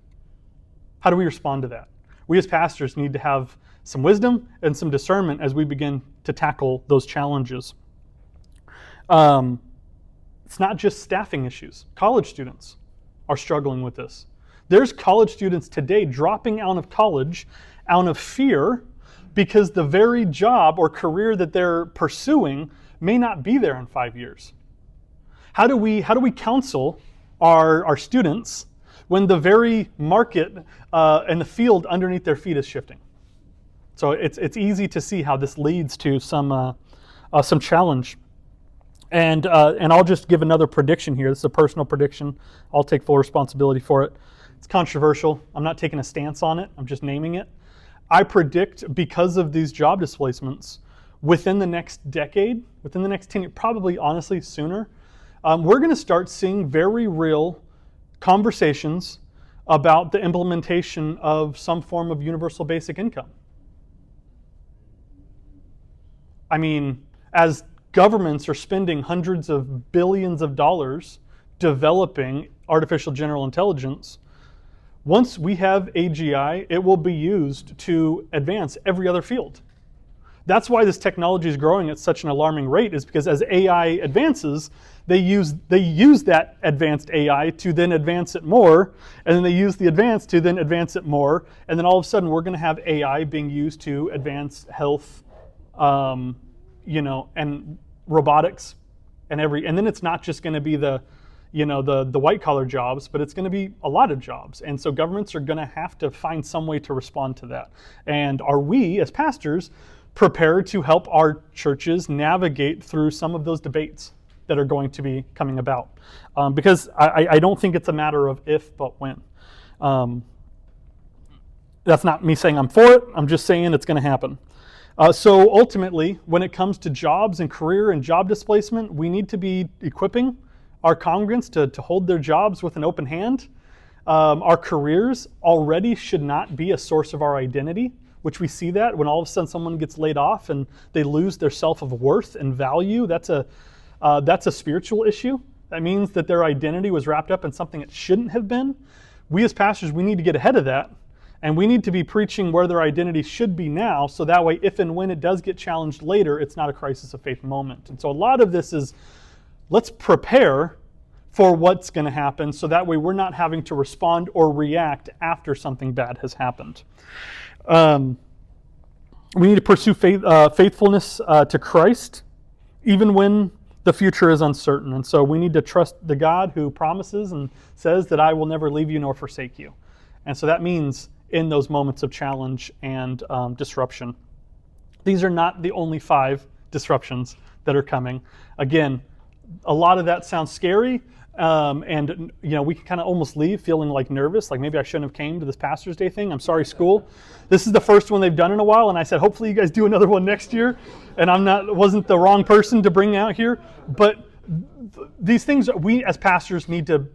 How do we respond to that? We as pastors need to have some wisdom and some discernment as we begin to tackle those challenges. It's not just staffing issues. College students are struggling with this. There's college students today dropping out of college out of fear because the very job or career that they're pursuing may not be there in 5 years. How do we counsel our students when the very market and the field underneath their feet is shifting? So it's easy to see how this leads to some challenge. And I'll just give another prediction here. This is a personal prediction. I'll take full responsibility for it. It's controversial. I'm not taking a stance on it. I'm just naming it. I predict, because of these job displacements, within the next decade, within the next 10 years, probably honestly sooner, we're going to start seeing very real conversations about the implementation of some form of universal basic income. I mean, as governments are spending hundreds of billions of dollars developing artificial general intelligence, once we have AGI, it will be used to advance every other field. That's why this technology is growing at such an alarming rate, is because as AI advances, they use that advanced AI to then advance it more, and then they use the advanced to then advance it more, and then all of a sudden we're going to have AI being used to advance health, and robotics, and then it's not just going to be the white collar jobs, but it's going to be a lot of jobs. And so governments are going to have to find some way to respond to that. And are we, as pastors, prepared to help our churches navigate through some of those debates that are going to be coming about? Because I don't think it's a matter of if, but when. That's not me saying I'm for it. I'm just saying it's going to happen. So ultimately, when it comes to jobs and career and job displacement, we need to be equipping our congregants to hold their jobs with an open hand. Our careers already should not be a source of our identity, which we see that when all of a sudden someone gets laid off and they lose their self of worth and value. That's a spiritual issue. That means that their identity was wrapped up in something it shouldn't have been. We as pastors, we need to get ahead of that And we need to be preaching where their identity should be now, so that way, if and when it does get challenged later, it's not a crisis of faith moment. And so a lot of this is, let's prepare for what's going to happen, so that way we're not having to respond or react after something bad has happened. We need to pursue faithfulness to Christ, even when the future is uncertain. And so we need to trust the God who promises and says that I will never leave you nor forsake you. And so that means in those moments of challenge and disruption. These are not the only 5 disruptions that are coming. Again, a lot of that sounds scary, and we can kind of almost leave feeling like nervous, like maybe I shouldn't have came to this Pastor's Day thing. I'm sorry, school. This is the first one they've done in a while, and I said, hopefully you guys do another one next year. And wasn't the wrong person to bring out here. But these things, we as pastors need to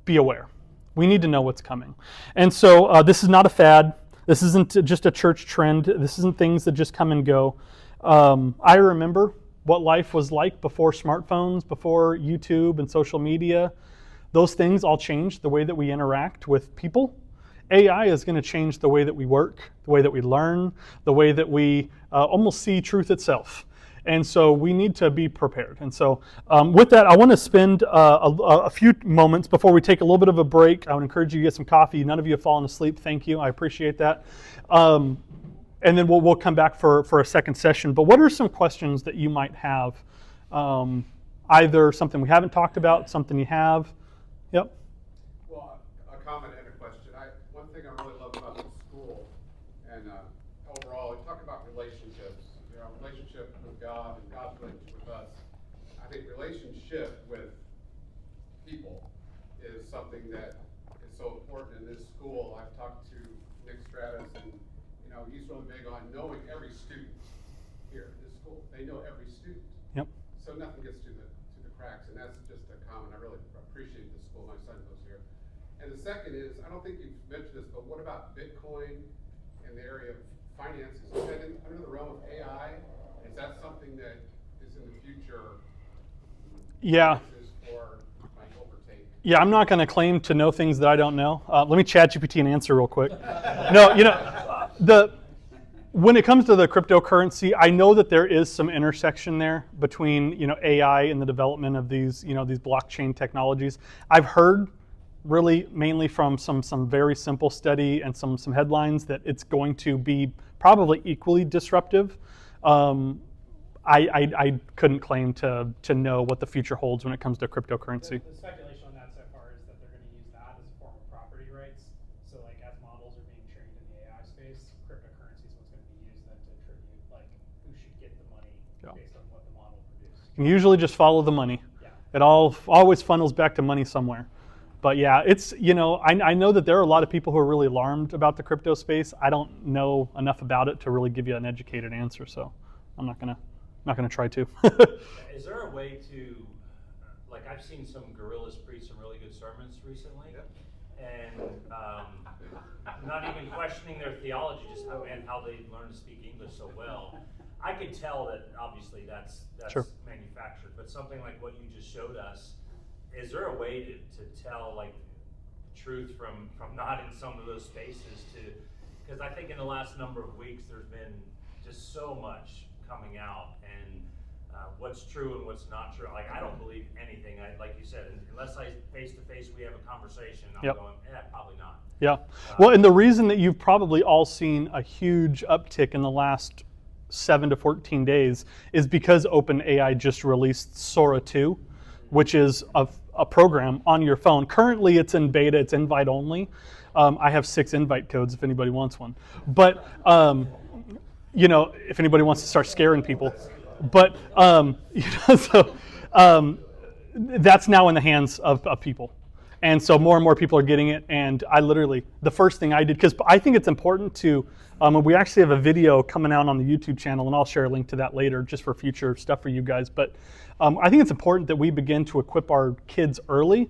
be aware. We need to know what's coming. And so this is not a fad. This isn't just a church trend. This isn't things that just come and go. I remember what life was like before smartphones, before YouTube and social media. Those things all changed the way that we interact with people. AI is going to change the way that we work, the way that we learn, the way that we almost see truth itself. And so we need to be prepared. And so with that, I want to spend a few moments before we take a little bit of a break. I would encourage you to get some coffee. None of you have fallen asleep. Thank you. I appreciate that. And then we'll come back for a second session. But what are some questions that you might have? Either something we haven't talked about, something you have. Yep. Well, a comment and a question. One thing I really love about this school and overall, we talk about relationships. Relationship with God and God's relationship with us. I think relationship with people is something that is so important in this school. I've talked to Nick Stratus, and he's really big on knowing every student here at this school. They know every student. Yep. So nothing gets to the cracks, and that's just a comment. I really appreciate this school. My son goes here. And the second is, I don't think you've mentioned this, but what about Bitcoin and the area of finances? Is that under the realm of AI? Is that something that is in the future? Yeah. Or might overtake? Yeah, I'm not going to claim to know things that I don't know. Let me ChatGPT and answer real quick. No, when it comes to the cryptocurrency, I know that there is some intersection there between AI and the development of these these blockchain technologies. I've heard really mainly from some very simple study and some headlines that it's going to be probably equally disruptive. I couldn't claim to know what the future holds when it comes to cryptocurrency. The speculation on that so far is that they're going to use that as a form of property rights. So like as models are being trained in the AI space, cryptocurrency is what's going to be used then to attribute like who should get the money based on what the model produced. You can usually just follow the money. Yeah. It always funnels back to money somewhere. But yeah, it's I know that there are a lot of people who are really alarmed about the crypto space. I don't know enough about it to really give you an educated answer, so I'm not gonna try to. Is there a way to, like I've seen some guerrillas preach some really good sermons recently, and not even questioning their theology, just how they learn to speak English so well. I could tell that obviously that's Sure. manufactured, but something like what you just showed us, is there a way to tell like truth from not in some of those spaces because I think in the last number of weeks there's been just so much coming out and what's true and what's not true. Like I don't believe anything. Like you said, unless face to face we have a conversation, I'm Yep. going, probably not. Yeah. Well, and the reason that you've probably all seen a huge uptick in the last 7 to 14 days is because OpenAI just released Sora 2, which is a program on your phone. Currently it's in beta, it's invite only. I have 6 invite codes if anybody wants one. But, if anybody wants to start scaring people. But, that's now in the hands of people. And so more and more people are getting it. And the first thing I did, because I think it's important to, we actually have a video coming out on the YouTube channel, and I'll share a link to that later just for future stuff for you guys. But I think it's important that we begin to equip our kids early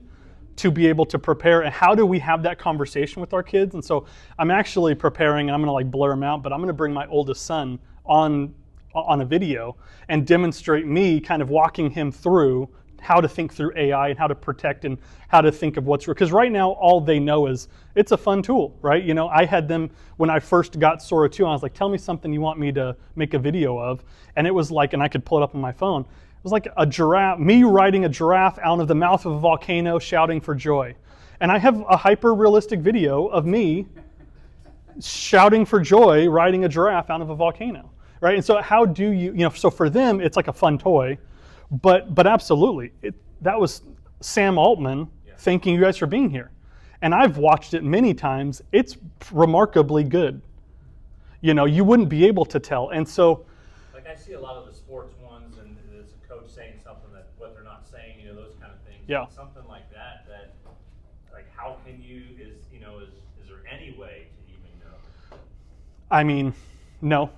to be able to prepare. And how do we have that conversation with our kids? And so I'm actually preparing, and I'm going to blur them out, but I'm going to bring my oldest son on a video and demonstrate me kind of walking him through how to think through AI and how to protect and how to think of what's real. Because right now, all they know is it's a fun tool, right? You know, I had them when I first got Sora 2, I was like, tell me something you want me to make a video of. And it was like, and I could pull it up on my phone. It was like a giraffe, me riding a giraffe out of the mouth of a volcano shouting for joy. And I have a hyper-realistic video of me shouting for joy riding a giraffe out of a volcano, right? And so how do you, so for them, it's like a fun toy. But absolutely, that was Sam Altman thanking you guys for being here. And I've watched it many times. It's remarkably good. You know, you wouldn't be able to tell. And so... Like I see a lot of the sports ones, and there's a coach saying something that what they're not saying, those kind of things. Yeah. Something like that, like, how can you, is there any way to even know? I mean, no.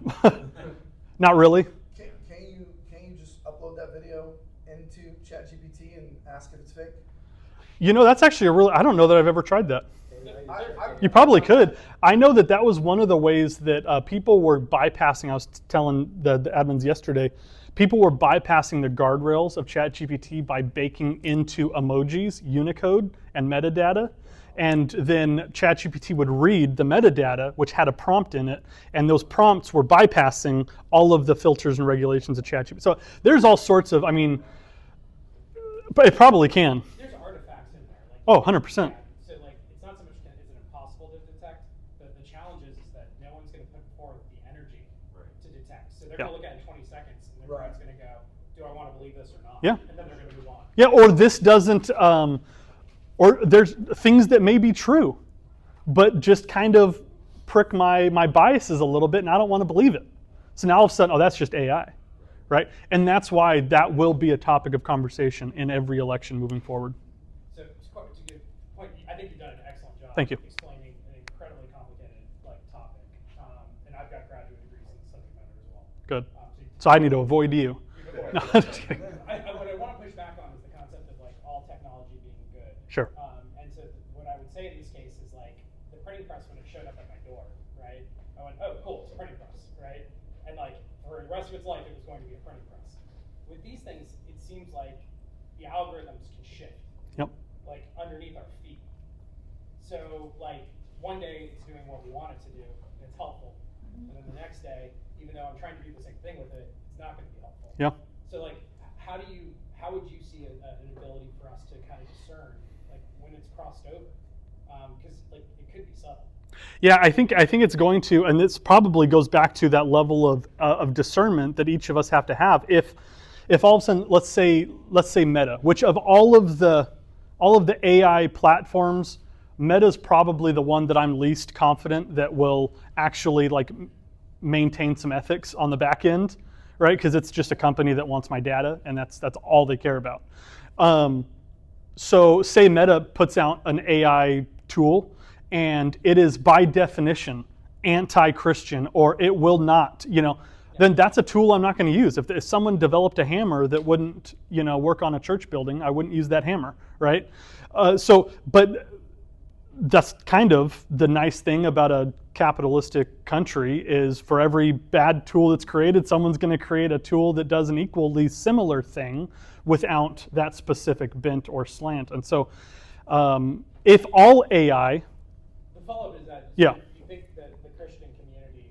Not really. Can you just upload that video into ChatGPT and ask if it's fake? That's actually I don't know that I've ever tried that. You probably could. I know that was one of the ways that people were bypassing, I was telling the admins yesterday, people were bypassing the guardrails of ChatGPT by baking into emojis, Unicode, and metadata. And then ChatGPT would read the metadata, which had a prompt in it, and those prompts were bypassing all of the filters and regulations of ChatGPT. So there's all sorts of, but it probably can. There's artifacts in there. Oh, 100%. So it's not so much that it's impossible to detect, but the challenge is that no one's going to put forth the energy to detect. So they're going to look at it in 20 seconds, and their brain's going to go, do I want to believe this or not? Yeah. And then they're going to move on. Yeah, or this doesn't... or there's things that may be true, but just kind of prick my biases a little bit, and I don't want to believe it. So now all of a sudden, that's just AI, right? And that's why that will be a topic of conversation in every election moving forward. So to your point, I think you've done an excellent job. Thank you. Explaining an incredibly complicated topic, and I've got graduate degrees in the subject matter as well. Good. So I need to avoid you. No, I'm just kidding. What I want to push back on is the concept of all technology being good. Sure. And so what I would say in these cases is the printing press when it showed up at my door, right? I went, oh, cool, it's a printing press, right? And for the rest of its life, it was going to be a printing press. With these things, it seems like the algorithms can shift. Yep. Underneath our feet. So one day it's doing what we want it to do, and it's helpful. And then the next day, even though I'm trying to do the same thing with it, it's not going to be helpful. Yeah. So how would you see an ability for us to kind of discern when it's crossed over? Because it could be subtle. Yeah, I think it's going to, and this probably goes back to that level of discernment that each of us have to have. If all of a sudden, let's say Meta, which of all of the AI platforms, Meta's probably the one that I'm least confident that will actually maintain some ethics on the back end, right? Because it's just a company that wants my data, and that's all they care about. So say Meta puts out an AI tool, and it is by definition anti-Christian, or it will not, then that's a tool I'm not going to use. If someone developed a hammer that wouldn't, work on a church building, I wouldn't use that hammer, right? But that's kind of the nice thing about a capitalistic country is for every bad tool that's created, someone's going to create a tool that does an equally similar thing without that specific bent or slant. And so if all AI... The follow-up is that yeah. You think that the Christian community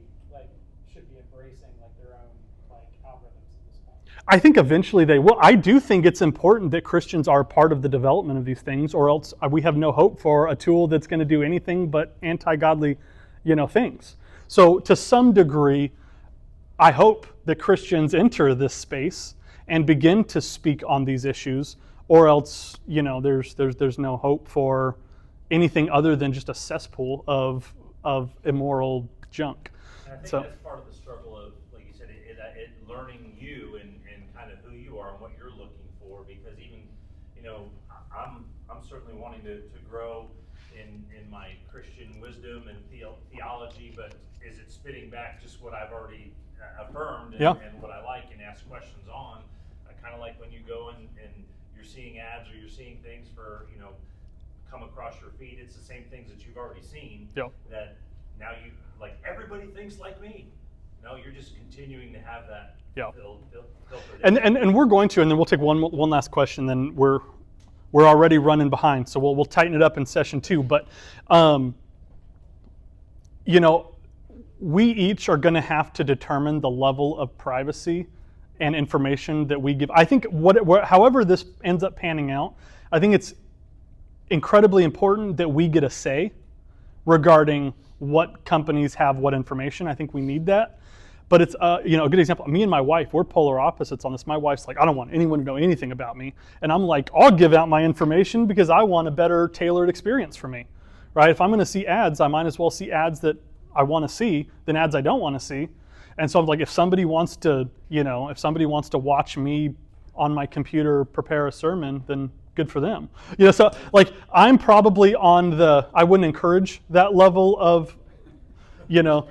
should be embracing their own algorithms at this point? I think eventually they will. I do think it's important that Christians are part of the development of these things, or else we have no hope for a tool that's going to do anything but anti-godly, things. So to some degree, I hope that Christians enter this space and begin to speak on these issues, or else, there's no hope for anything other than just a cesspool of immoral junk. And I think So that's part of the struggle of, like you said, it learning you and kind of who you are and what you're looking for. Because even, I'm certainly wanting to grow in my Christian wisdom and theology, but is it spitting back just what I've already affirmed and what I like and ask questions on? Kind of like when you go and you're seeing ads or you're seeing things for, come across your feed, it's the same things that you've already seen that now you, everybody thinks like me. No, you're just continuing to have that Yeah. filtered And we're going to, and then we'll take one last question. Then we're already running behind, so we'll tighten it up in session 2. But you know, we each are going to have to determine the level of privacy and information that we give. I think however this ends up panning out, I think it's incredibly important that we get a say regarding what companies have what information. I think we need that. But it's you know, a good example. Me and my wife, we're polar opposites on this. My wife's like, I don't want anyone to know anything about me, and I'm like, I'll give out my information because I want a better tailored experience for me, right? If I'm going to see ads, I might as well see ads that I want to see than ads I don't want to see. And so I'm like, if somebody wants to, you know, if somebody wants to watch me on my computer prepare a sermon, then good for them. You know, so like I'm probably on the, I wouldn't encourage that level of, you know,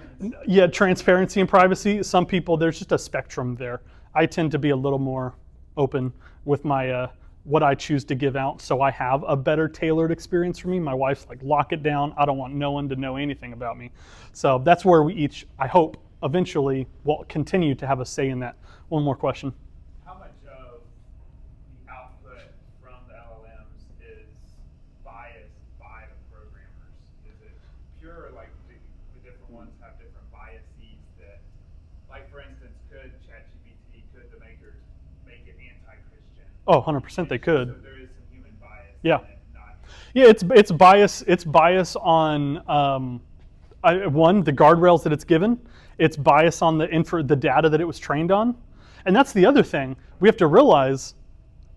yeah, transparency and privacy. Some people, there's just a spectrum there. I tend to be a little more open with my what I choose to give out, so I have a better tailored experience for me. My wife's like, lock it down. I don't want no one to know anything about me. So that's where we each, I hope, eventually will continue to have a say in that. One more question. How much of the output from the LLMs is biased by the programmers? Is it pure, like the different ones have different biases that, like for instance, could ChatGPT, could the makers make it anti-Christian? Oh, 100% they could. So there is some human bias. Yeah. In it, not Yeah, it's bias. It's bias on one, the guardrails that it's given. It's bias on the data that it was trained on, and that's the other thing we have to realize.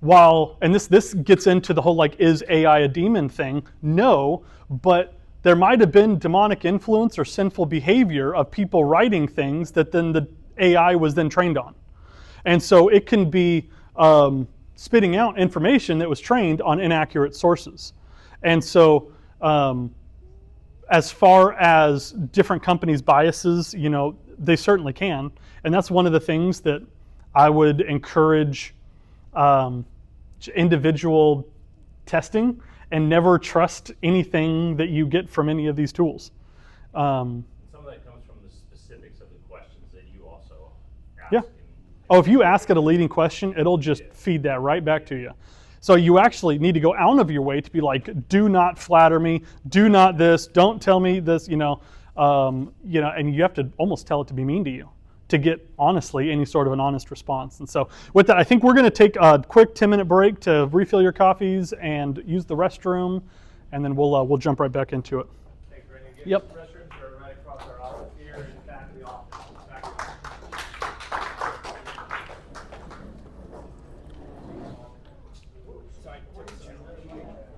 While, and this gets into the whole like, is AI a demon thing? No, but there might have been demonic influence or sinful behavior of people writing things that then the AI was then trained on, and so it can be spitting out information that was trained on inaccurate sources, and so. As far as different companies' biases, you know, they certainly can. And that's one of the things that I would encourage individual testing and never trust anything that you get from any of these tools. Some of that comes from the specifics of the questions that you also ask. Yeah. Oh, if you ask it a leading question, it'll just feed that right back to you. So you actually need to go out of your way to be like, do not flatter me, do not this, don't tell me this, you know, and you have to almost tell it to be mean to you to get, honestly, any sort of an honest response. And so with that, I think we're going to take a quick 10-minute break to refill your coffees and use the restroom, and then we'll jump right back into it. Hey, Brandon, Yep.